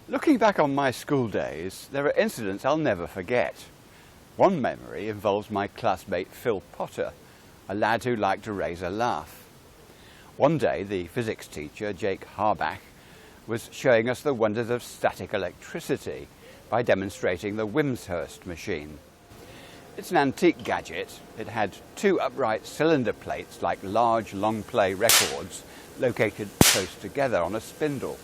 Looking back on my school days, there are incidents I'll never forget. One memory involves my classmate Phil Potter, a lad who liked to raise a laugh. One day, the physics teacher, Jake Harbach, was showing us the wonders of static electricity by demonstrating the Wimshurst Machine. It's an antique gadget. It had two upright cylinder plates like large long-play records located close together on a spindle.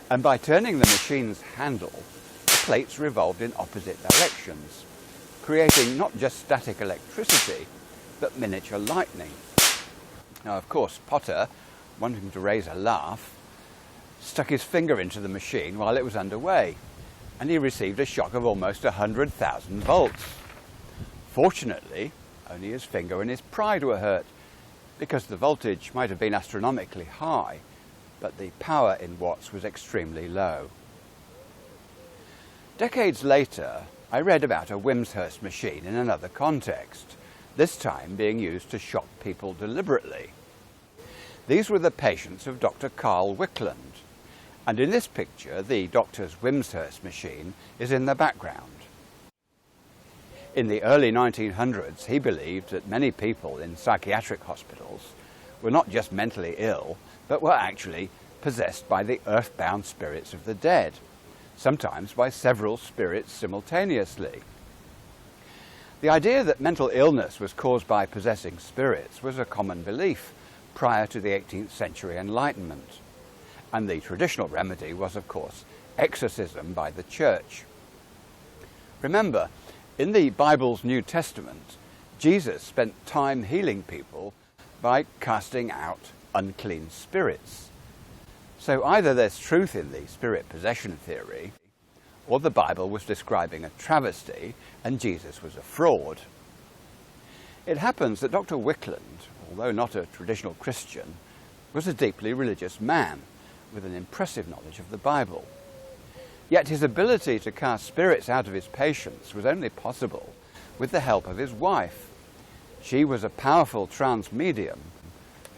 And by turning the machine's handle, the plates revolved in opposite directions, creating not just static electricity, but miniature lightning. Now, of course, Potter, wanting to raise a laugh, stuck his finger into the machine while it was underway, and he received a shock of almost 100,000 volts. Fortunately, only his finger and his pride were hurt, because the voltage might have been astronomically high, but the power in watts was extremely low. Decades later, I read about a Wimshurst machine in another context, this time being used to shock people deliberately. These were the patients of Dr. A Wickland, and in this picture the doctor's Wimshurst machine is in the background. In the early 1900s, he believed that many people in psychiatric hospitals were not just mentally ill, but were actually possessed by the earthbound spirits of the dead, sometimes by several spirits simultaneously. The idea that mental illness was caused by possessing spirits was a common belief prior to the 18th century Enlightenment, and the traditional remedy was, of course, exorcism by the Church. Remember, in the Bible's New Testament, Jesus spent time healing people by casting out unclean spirits. So either there's truth in the spirit possession theory, or the Bible was describing a travesty and Jesus was a fraud. It happens that Dr. Wickland, although not a traditional Christian, was a deeply religious man with an impressive knowledge of the Bible. Yet his ability to cast spirits out of his patients was only possible with the help of his wife. She was a powerful trance medium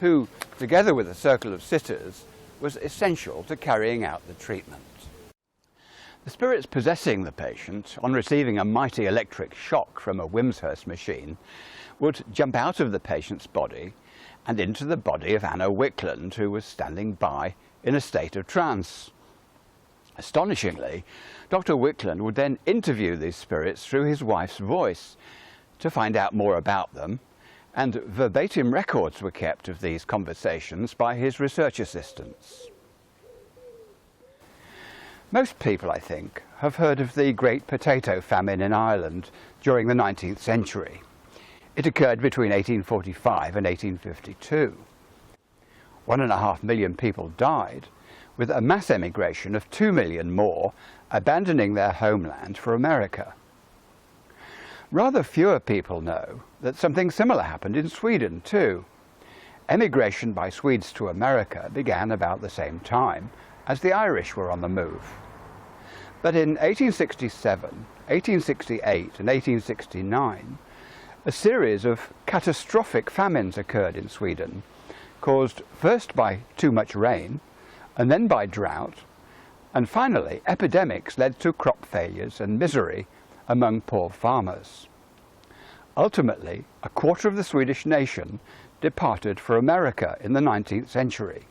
who, together with a circle of sitters, was essential to carrying out the treatment. The spirits possessing the patient, on receiving a mighty electric shock from a Wimshurst machine, would jump out of the patient's body and into the body of A Wickland, who was standing by in a state of trance. Astonishingly, Dr. Wickland would then interview these spirits through his wife's voice to find out more about them, and verbatim records were kept of these conversations by his research assistants. Most people, I think, have heard of the Great Potato Famine in Ireland during the 19th century. It occurred between 1845 and 1852. 1.5 million people died, with a mass emigration of 2 million more abandoning their homeland for America. Rather fewer people know that something similar happened in Sweden too. Emigration by Swedes to America began about the same time as the Irish were on the move. But in 1867, 1868 and 1869, a series of catastrophic famines occurred in Sweden, caused first by too much rain, and then by drought, and finally epidemics led to crop failures and misery among poor farmers. Ultimately, a quarter of the Swedish nation departed for America in the 19th century.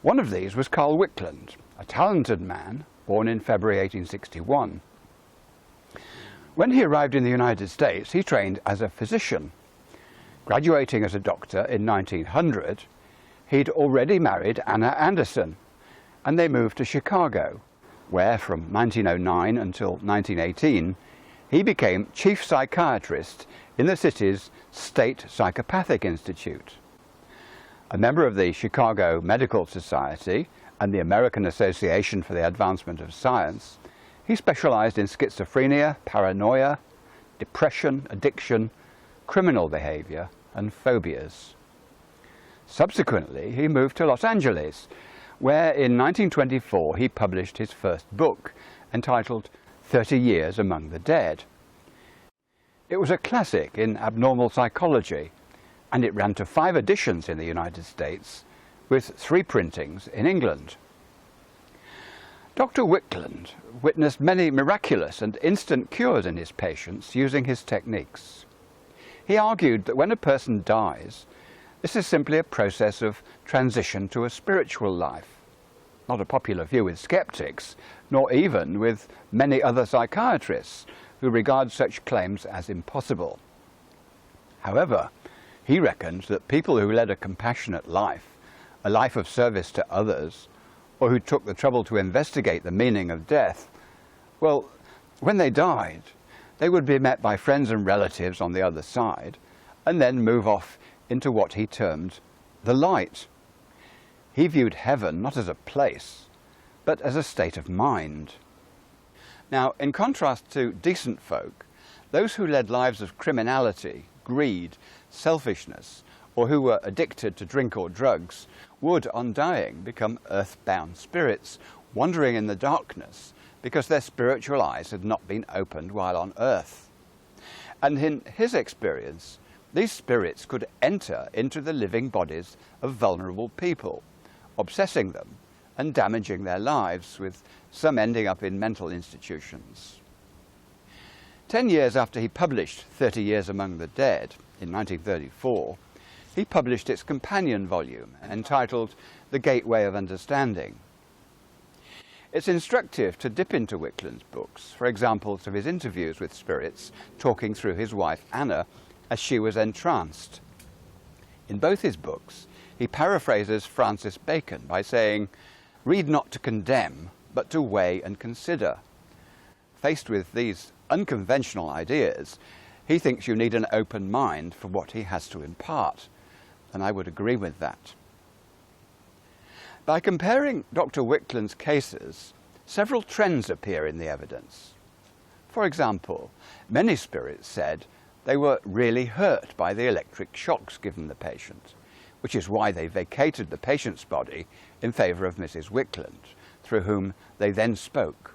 One of these was A Wickland, a talented man born in February 1861. When he arrived in the United States, he trained as a physician. Graduating as a doctor in 1900, he'd already married Anna Anderson, and they moved to Chicago, where from 1909 until 1918, he became chief psychiatrist in the city's State Psychopathic Institute. A member of the Chicago Medical Society and the American Association for the Advancement of Science, he specialized in schizophrenia, paranoia, depression, addiction, criminal behavior, and phobias. Subsequently, he moved to Los Angeles, where in 1924 he published his first book, entitled 30 Years Among the Dead. It was a classic in abnormal psychology, and it ran to 5 editions in the United States, with 3 printings in England. Dr. Wickland witnessed many miraculous and instant cures in his patients using his techniques. He argued that when a person dies, this is simply a process of transition to a spiritual life. Not a popular view with skeptics, nor even with many other psychiatrists who regard such claims as impossible. However, he reckoned that people who led a compassionate life, a life of service to others, or who took the trouble to investigate the meaning of death, well, when they died, they would be met by friends and relatives on the other side, and then move off into what he termed the light. He viewed heaven not as a place, but as a state of mind. Now, in contrast to decent folk, those who led lives of criminality, greed, selfishness, or who were addicted to drink or drugs, would, on dying, become earthbound spirits, wandering in the darkness, because their spiritual eyes had not been opened while on earth. And in his experience, these spirits could enter into the living bodies of vulnerable people, obsessing them and damaging their lives, with some ending up in mental institutions. 10 years after he published 30 Years Among the Dead, in 1934, he published its companion volume, entitled The Gateway of Understanding. It's instructive to dip into Wickland's books for examples of his interviews with spirits talking through his wife Anna as she was entranced. In both his books, he paraphrases Francis Bacon by saying, "Read not to condemn, but to weigh and consider." Faced with these unconventional ideas, he thinks you need an open mind for what he has to impart, and I would agree with that. By comparing Dr. Wickland's cases, several trends appear in the evidence. For example, many spirits said they were really hurt by the electric shocks given the patient, which is why they vacated the patient's body in favour of Mrs. Wickland, through whom they then spoke.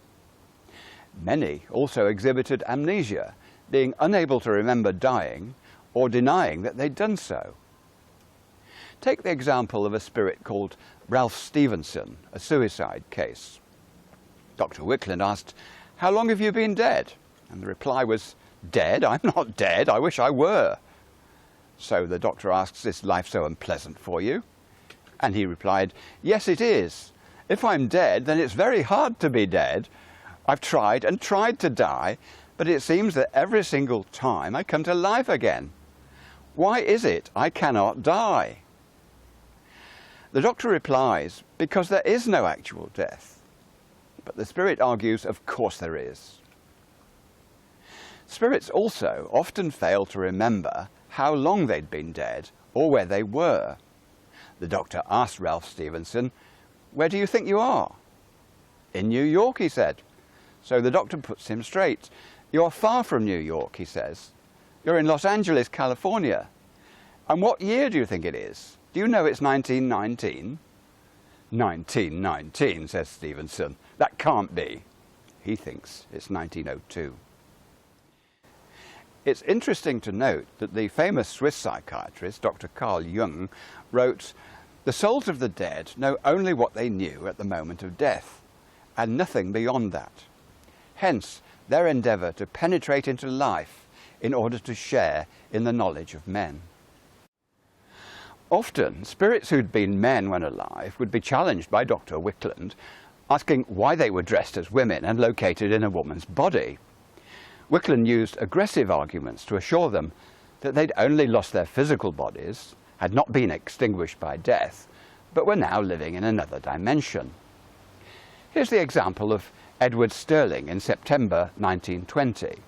Many also exhibited amnesia, being unable to remember dying or denying that they'd done so. Take the example of a spirit called Ralph Stevenson, a suicide case. Dr. Wickland asked, "How long have you been dead?" And the reply was, "Dead? I'm not dead. I wish I were." So the doctor asks, "Is life so unpleasant for you?" And he replied, "Yes, it is. If I'm dead, then it's very hard to be dead. I've tried and tried to die, but it seems that every single time I come to life again. Why is it I cannot die?" The doctor replies, "Because there is no actual death." But the spirit argues, "Of course there is." Spirits also often fail to remember how long they'd been dead or where they were. The doctor asked Ralph Stevenson, "Where do you think you are?" "In New York," he said. So the doctor puts him straight. "You're far from New York," he says. "You're in Los Angeles, California. And what year do you think it is? Do you know it's 1919? 1919, says Stevenson. That can't be. He thinks it's 1902. It's interesting to note that the famous Swiss psychiatrist, Dr. Carl Jung, wrote, "The souls of the dead know only what they knew at the moment of death, and nothing beyond that. Hence, their endeavour to penetrate into life in order to share in the knowledge of men." Often, spirits who'd been men when alive would be challenged by Dr. Wickland, asking why they were dressed as women and located in a woman's body. Wickland used aggressive arguments to assure them that they'd only lost their physical bodies, had not been extinguished by death, but were now living in another dimension. Here's the example of Edward Sterling in September 1920.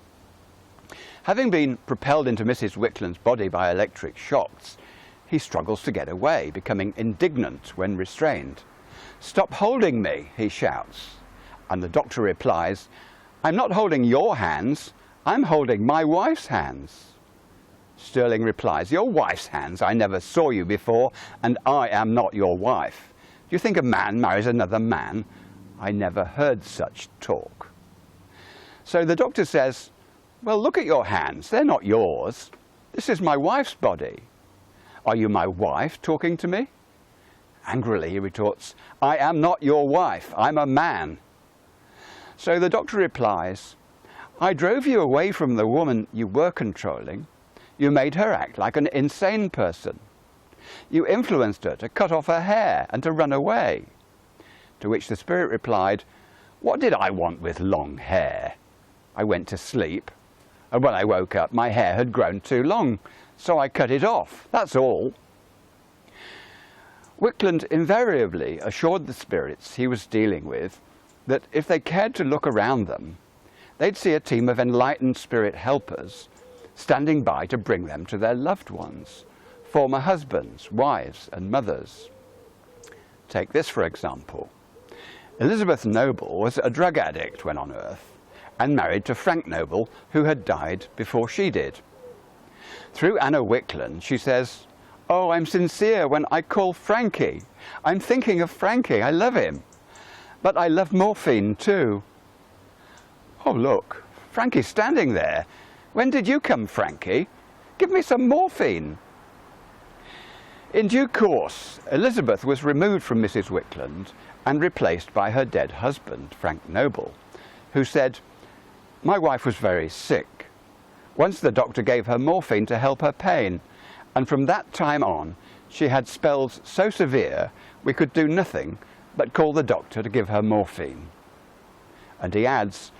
Having been propelled into Mrs. Wickland's body by electric shocks, he struggles to get away, becoming indignant when restrained. "Stop holding me," he shouts. And the doctor replies, "I'm not holding your hands, I'm holding my wife's hands." Sterling replies, "Your wife's hands? I never saw you before, and I am not your wife. Do you think a man marries another man? I never heard such talk." So the doctor says, "Well, look at your hands, they're not yours. This is my wife's body. Are you my wife talking to me?" Angrily he retorts, "I am not your wife, I'm a man. So the doctor replies, "I drove you away from the woman you were controlling. You made her act like an insane person. You influenced her to cut off her hair and to run away." To which the spirit replied, "What did I want with long hair? I went to sleep, and when I woke up my hair had grown too long, so I cut it off, that's all." Wickland invariably assured the spirits he was dealing with that if they cared to look around them, they'd see a team of enlightened spirit helpers standing by to bring them to their loved ones, former husbands, wives and mothers. Take this for example. Elizabeth Noble was a drug addict when on Earth and married to Frank Noble, who had died before she did. Through A Wickland she says, "Oh, I'm sincere when I call Frankie. I'm thinking of Frankie, I love him. But I love morphine too." "Oh look, Frankie's standing there. When did you come, Frankie? Give me some morphine." In due course, Elizabeth was removed from Mrs. Wickland and replaced by her dead husband, Frank Noble, who said, "My wife was very sick. Once the doctor gave her morphine to help her pain, and from that time on she had spells so severe we could do nothing but call the doctor to give her morphine." And he adds,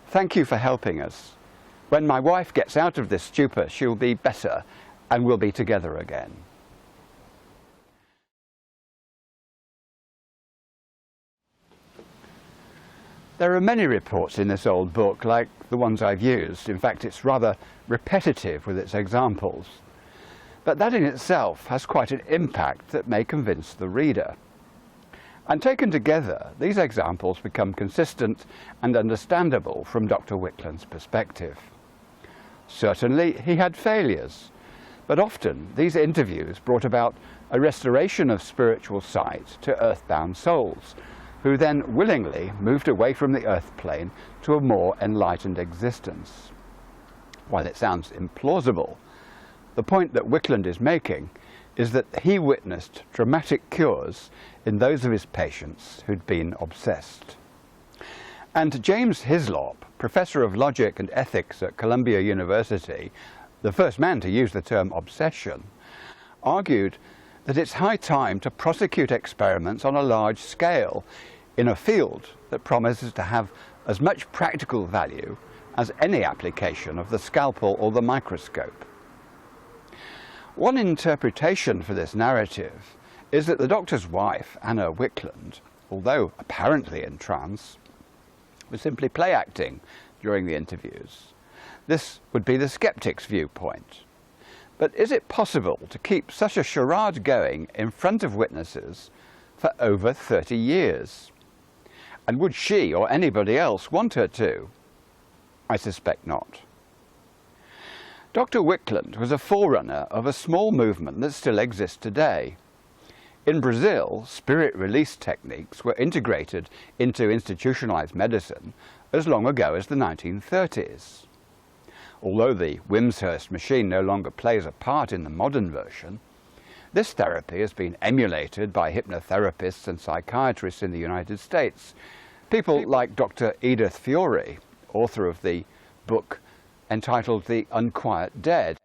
"Thank you for helping us. When my wife gets out of this stupor, she'll be better and we'll be together again." There are many reports in this old book, like the ones I've used. In fact, it's rather repetitive with its examples. But that in itself has quite an impact that may convince the reader. And taken together, these examples become consistent and understandable from Dr. Wickland's perspective. Certainly, he had failures, but often these interviews brought about a restoration of spiritual sight to earthbound souls, who then willingly moved away from the earth plane to a more enlightened existence. While it sounds implausible, the point that Wickland is making is that he witnessed dramatic cures in those of his patients who'd been obsessed. And James Hislop, Professor of Logic and Ethics at Columbia University, the first man to use the term obsession, argued that it's high time to prosecute experiments on a large scale in a field that promises to have as much practical value as any application of the scalpel or the microscope. One interpretation for this narrative is that the doctor's wife, A Wickland, although apparently in trance, was simply play acting during the interviews. This would be the skeptic's viewpoint. But is it possible to keep such a charade going in front of witnesses for over 30 years? And would she or anybody else want her to? I suspect not. Dr. Wickland was a forerunner of a small movement that still exists today. In Brazil, spirit release techniques were integrated into institutionalized medicine as long ago as the 1930s. Although the Wimshurst machine no longer plays a part in the modern version, this therapy has been emulated by hypnotherapists and psychiatrists in the United States. People like Dr. Edith Fiore, author of the book entitled The Unquiet Dead.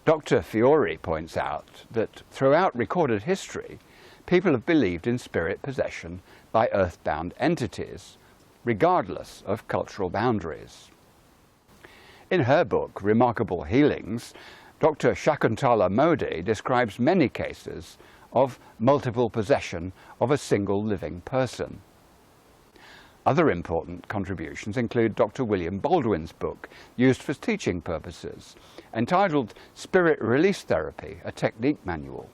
Dr. Fiore points out that throughout recorded history, people have believed in spirit possession by earthbound entities, regardless of cultural boundaries. In her book, Remarkable Healings, Dr. Shakuntala Modi describes many cases of multiple possession of a single living person. Other important contributions include Dr. William Baldwin's book, used for teaching purposes, entitled Spirit Release Therapy, a Technique Manual.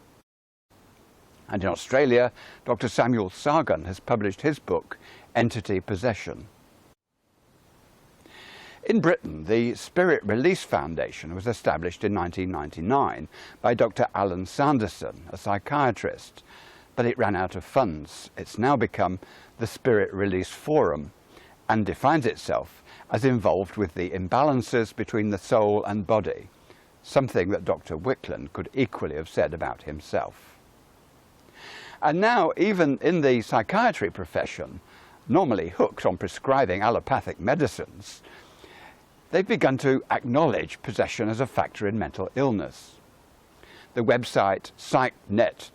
And in Australia, Dr. Samuel Sargon has published his book, Entity Possession. In Britain, the Spirit Release Foundation was established in 1999 by Dr. Alan Sanderson, a psychiatrist, but it ran out of funds. It's now become the Spirit Release Forum and defines itself as involved with the imbalances between the soul and body, something that Dr. Wickland could equally have said about himself. And now, even in the psychiatry profession, normally hooked on prescribing allopathic medicines, they've begun to acknowledge possession as a factor in mental illness. The website psychnet.uk,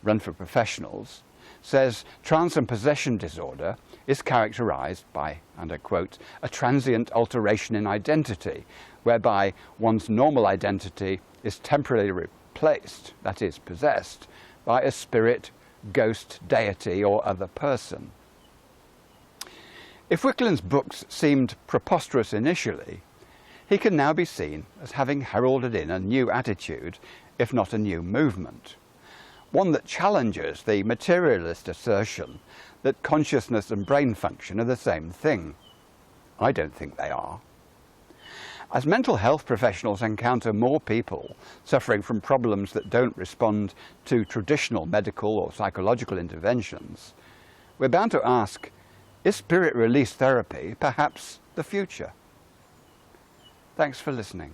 run for professionals, says trance and possession disorder is characterised by, and I quote, a transient alteration in identity, whereby one's normal identity is temporarily replaced, that is, possessed, by a spirit, ghost, deity or other person. If Wickland's books seemed preposterous initially, he can now be seen as having heralded in a new attitude, if not a new movement. One that challenges the materialist assertion that consciousness and brain function are the same thing. I don't think they are. As mental health professionals encounter more people suffering from problems that don't respond to traditional medical or psychological interventions, we're bound to ask, is spirit release therapy perhaps the future? Thanks for listening.